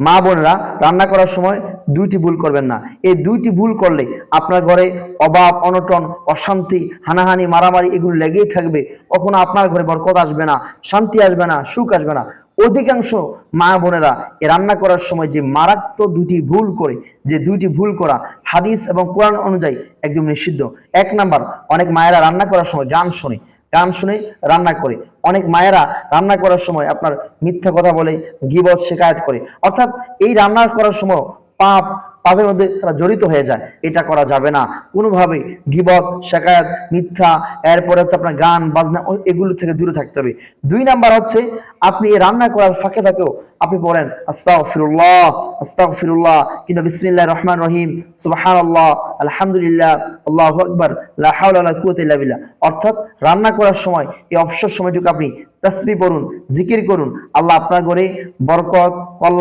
মা বোনেরা রান্না করার সময় দুইটি ভুল করবেন না। এই দুইটি ভুল করলে আপনার ঘরে অভাব, অনটন, অশান্তি, হানাহানি, মারামারি এগুলো লেগেই থাকবে। কখনো আপনার ঘরে বরকত আসবে না, শান্তি আসবে না, সুখ আসবে না। অধিকাংশ মা বোনেরা এ রান্না করার সময় যে মারাত্মক দুটি ভুল করে, যে দুইটি ভুল করা হাদিস এবং কোরআন অনুযায়ী একদম নিষিদ্ধ। এক নাম্বার, অনেক মায়েরা রান্না করার সময় গান শুনে রান্না করে। অনেক মায়েরা রান্না করার সময় আপনার মিথ্যা কথা বলে, গীবত, শিকায়ত করে। অর্থাৎ এই রান্না করার সময় পাপের মধ্যে তারা জড়িত হয়ে যায়। এটা করা যাবে না কোনোভাবে। গীবত, শিকায়ত, মিথ্যা, এরপরে হচ্ছে আপনার গান বাজনা, এগুলো থেকে দূরে থাকতে হবে। দুই নাম্বার হচ্ছে আপনি এই রান্না করার ফাঁকে ফাঁকেও আপনি বলেন আস্তাগফিরুল্লাহ, আস্তাগফিরুল্লাহ, কিংবা বিসমিল্লাহির রহমানির রহিম, সুবহানাল্লাহ, আলহামদুলিল্লাহ, আল্লাহু আকবার, লা হাওলা ওয়ালা কুওয়াতা ইল্লা বিল্লাহ। অর্থাৎ রান্না করার সময় এই অবসর সময়টুকু আপনি তাসবিহ পড়ুন, জিকির করুন। আল্লাহ আপনার ঘরে বরকত, কল্যাণ